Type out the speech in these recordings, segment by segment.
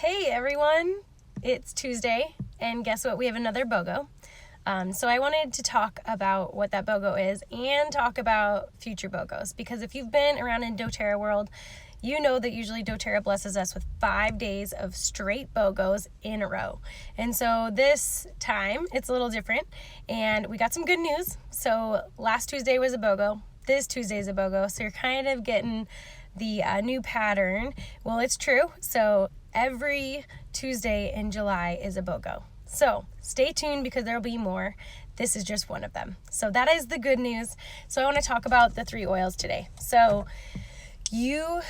Hey everyone, it's Tuesday, and guess what? We have another BOGO. So I wanted to talk about what that BOGO is and talk about future BOGOs, because if you've been around in dōTERRA world, you know that usually dōTERRA blesses us with 5 days of straight BOGOs in a row. And so this time it's a little different, and we got some good news. So last Tuesday was a BOGO, this Tuesday is a BOGO, so you're kind of getting the new pattern. Well, it's true. So every Tuesday in July is a BOGO. So stay tuned because there'll be more. This is just one of them. So that is the good news. So I want to talk about the 3 oils today. So you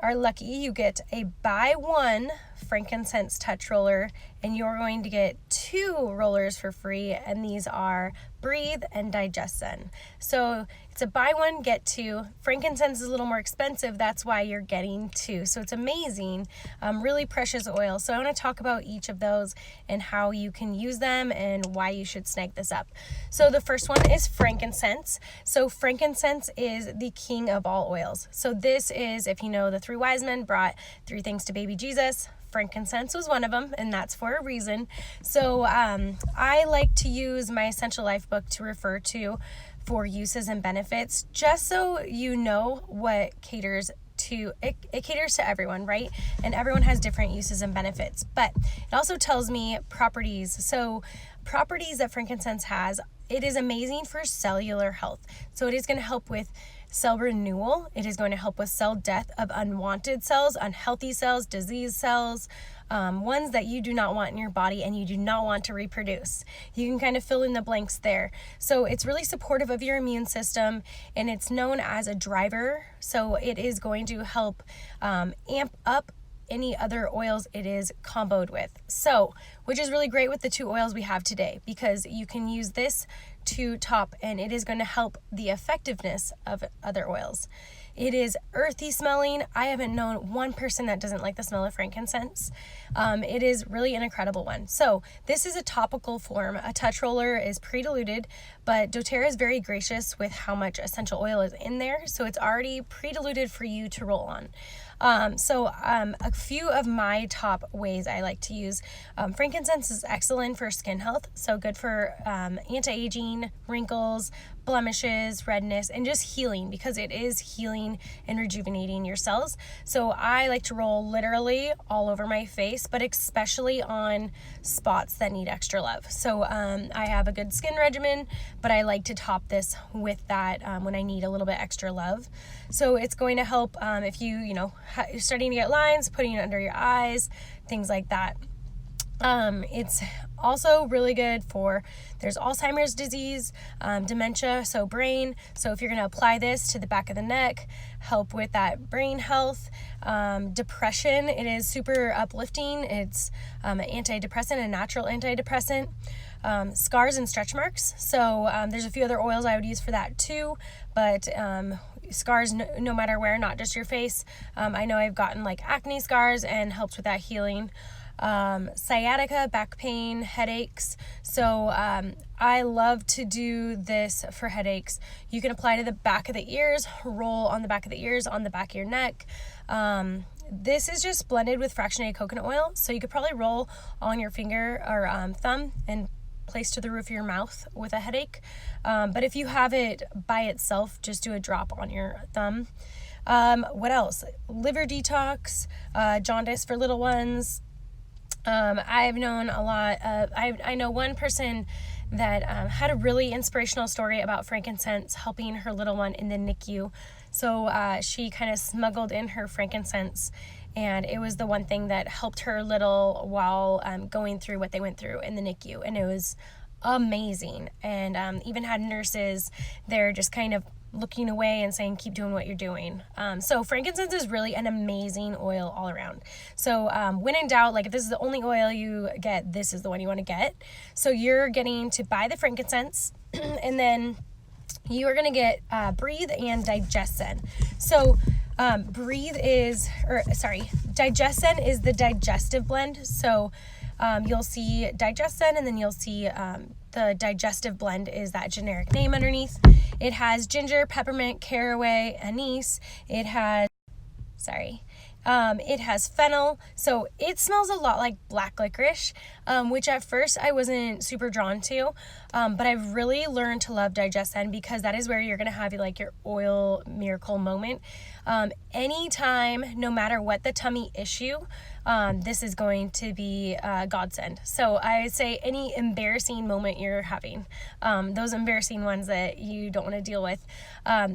are lucky, you get a buy one frankincense touch roller, and you're going to get 2 rollers for free, and these are Breathe and Digestzen. So it's a buy one, get 2. Frankincense is a little more expensive, that's why you're getting 2. So it's amazing, really precious oil. So I want to talk about each of those and how you can use them and why you should snag this up. So the first one is frankincense. So frankincense is the king of all oils. So this is, if you know, the 3 wise men brought 3 things to baby Jesus. Frankincense was one of them, and that's for a reason. So I like to use my Essential Life book to refer to for uses and benefits, just so you know what caters to it caters to everyone, right? And everyone has different uses and benefits, but it also tells me properties. So properties that frankincense has, it is amazing for cellular health. So it is going to help with cell renewal. It is going to help with cell death of unwanted cells, unhealthy cells, disease cells, ones that you do not want in your body and you do not want to reproduce. You can kind of fill in the blanks there. So it's really supportive of your immune system, and it's known as a driver. So it is going to help amp up any other oils it is comboed with. So, which is really great with the 2 oils we have today, because you can use this to top, and it is going to help the effectiveness of other oils. It is earthy smelling. I haven't known one person that doesn't like the smell of frankincense. It is really an incredible one. So this is a topical form. A touch roller is pre-diluted, but dōTERRA is very gracious with how much essential oil is in there. So it's already pre-diluted for you to roll on. A few of my top ways I like to use. Frankincense is excellent for skin health. So good for anti-aging, wrinkles, blemishes, redness, and just healing, because it is healing and rejuvenating your cells. So I like to roll literally all over my face, but especially on spots that need extra love. So I have a good skin regimen, but I like to top this with that when I need a little bit extra love. So it's going to help if you're starting to get lines, putting it under your eyes, things like that. It's also really good for, there's Alzheimer's disease, dementia, so brain. So if you're going to apply this to the back of the neck, help with that brain health. Depression, it is super uplifting. It's an antidepressant, a natural antidepressant. Scars and stretch marks. So there's a few other oils I would use for that too, but scars no matter where, not just your face. I know I've gotten like acne scars and helps with that healing. Sciatica, back pain, headaches. So I love to do this for headaches. You can apply to the back of the ears, roll on the back of the ears, on the back of your neck. This is just blended with fractionated coconut oil, so you could probably roll on your finger or thumb and place to the roof of your mouth with a headache. But if you have it by itself, just do a drop on your thumb. What else? Liver detox, jaundice for little ones. I've known a lot of, I know one person that had a really inspirational story about frankincense helping her little one in the NICU. So she kind of smuggled in her frankincense, and it was the one thing that helped her little while going through what they went through in the NICU, and it was amazing. And even had nurses there just kind of looking away and saying, keep doing what you're doing. So frankincense is really an amazing oil all around. So when in doubt, like if this is the only oil you get, this is the one you want to get. So you're getting to buy the frankincense and then you are going to get Breathe and Digestzen. So Digestzen is the digestive blend. So you'll see Digestzen, and then you'll see the digestive blend is that generic name underneath. It has ginger, peppermint, caraway, anise. It has It has fennel, so it smells a lot like black licorice, which at first I wasn't super drawn to, but I've really learned to love Digestzen because that is where you're going to have like your oil miracle moment. Anytime, no matter what the tummy issue, this is going to be a godsend. So I say any embarrassing moment you're having, those embarrassing ones that you don't want to deal with.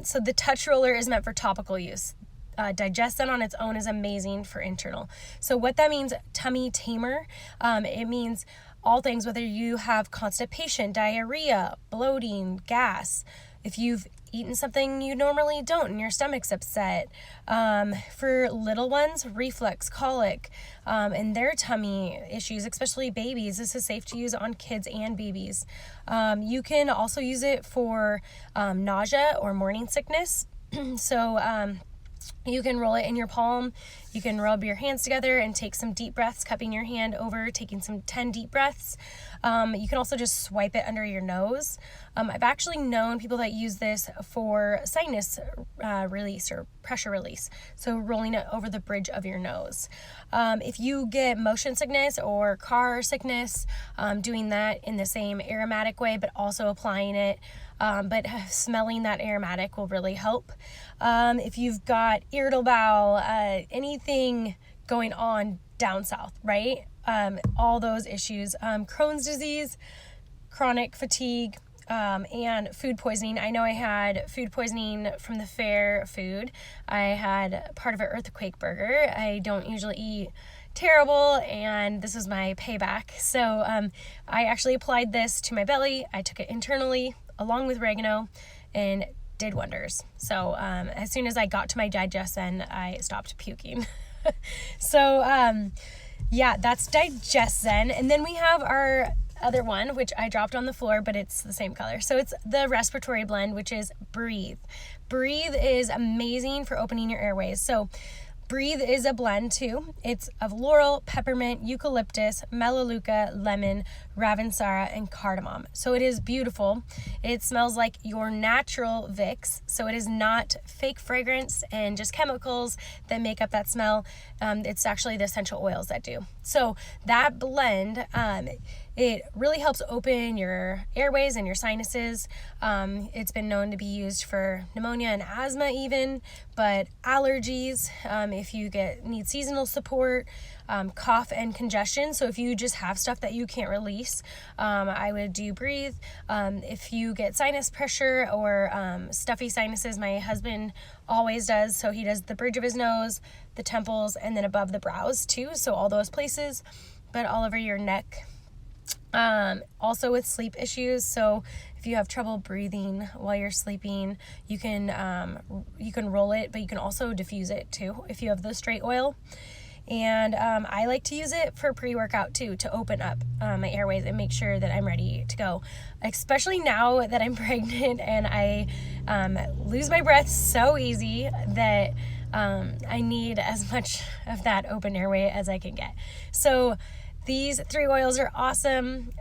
So the touch roller is meant for topical use. Digestzen on its own is amazing for internal. So what that means, tummy tamer, it means all things, whether you have constipation, diarrhea, bloating, gas, if you've eaten something you normally don't and your stomach's upset. For little ones, reflux, colic, and their tummy issues, especially babies, this is safe to use on kids and babies. You can also use it for nausea or morning sickness. So you can roll it in your palm. You can rub your hands together and take some deep breaths, cupping your hand over, taking some 10 deep breaths. You can also just swipe it under your nose. I've actually known people that use this for sinus release or pressure release, so rolling it over the bridge of your nose. If you get motion sickness or car sickness, doing that in the same aromatic way, but also applying it, but smelling that aromatic will really help. If you've got irritable bowel, anything going on down south, right? All those issues, Crohn's disease, chronic fatigue, and food poisoning. I know I had food poisoning from the fair food. I had part of an earthquake burger. I don't usually eat terrible, and this is my payback. So I actually applied this to my belly. I took it internally along with oregano and did wonders. So as soon as I got to my Digestzen, I stopped puking. So yeah, that's Digestzen. And then we have our other one, which I dropped on the floor, but it's the same color. So it's the respiratory blend, which is Breathe. Breathe is amazing for opening your airways. So Breathe is a blend too. It's of laurel, peppermint, eucalyptus, melaleuca, lemon, ravensara, and cardamom. So it is beautiful. It smells like your natural Vicks. So it is not fake fragrance and just chemicals that make up that smell. It's actually the essential oils that do. So that blend, it really helps open your airways and your sinuses. It's been known to be used for pneumonia and asthma even, but allergies, if you need seasonal support, cough and congestion. So if you just have stuff that you can't release, I would do Breathe. If you get sinus pressure or stuffy sinuses, my husband always does. So he does the bridge of his nose, the temples, and then above the brows too. So all those places, but all over your neck. Also with sleep issues. So if you have trouble breathing while you're sleeping, you can roll it, but you can also diffuse it too if you have the straight oil. And I like to use it for pre-workout too, to open up my airways and make sure that I'm ready to go, especially now that I'm pregnant and I lose my breath so easy that I need as much of that open airway as I can get. So these 3 oils are awesome.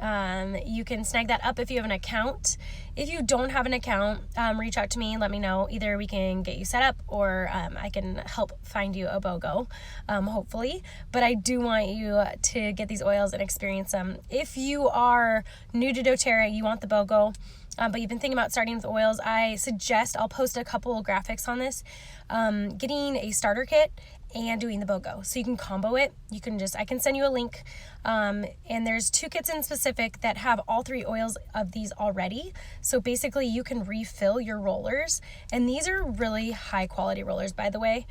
You can snag that up if you have an account. If you don't have an account, reach out to me and let me know. Either we can get you set up or I can help find you a BOGO, hopefully. But I do want you to get these oils and experience them. If you are new to dōTERRA, you want the BOGO, but you've been thinking about starting with oils, I suggest, I'll post a couple of graphics on this, getting a starter kit and doing the BOGO. So you can combo it. I can send you a link. And there's 2 kits in specific that have all 3 oils of these already. So basically you can refill your rollers. And these are really high quality rollers, by the way.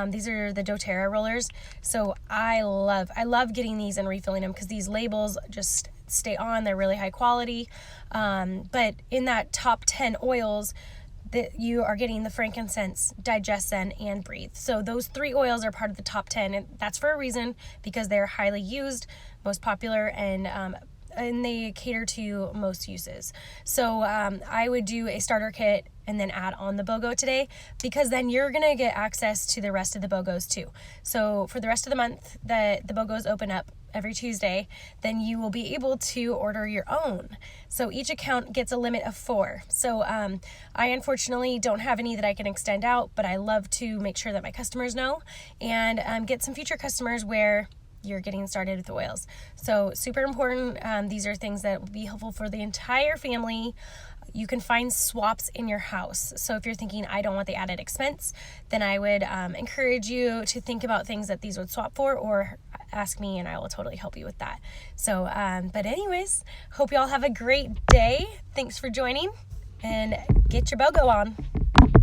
These are the dōTERRA rollers. So I love getting these and refilling them because these labels just stay on. They're really high quality. But in that top 10 oils, that you are getting the Frankincense, Digestzen, and Breathe. So those 3 oils are part of the top 10, and that's for a reason, because they're highly used, most popular, and they cater to most uses. So I would do a starter kit and then add on the BOGO today, because then you're going to get access to the rest of the BOGOs too. So for the rest of the month that the BOGOs open up every Tuesday, then you will be able to order your own. So each account gets a limit of 4. So I unfortunately don't have any that I can extend out, but I love to make sure that my customers know and get some future customers where you're getting started with oils. So super important. These are things that will be helpful for the entire family. You can find swaps in your house. So if you're thinking, I don't want the added expense, then I would encourage you to think about things that these would swap for, or ask me and I will totally help you with that. So, but anyways, hope you all have a great day. Thanks for joining, and get your BOGO on.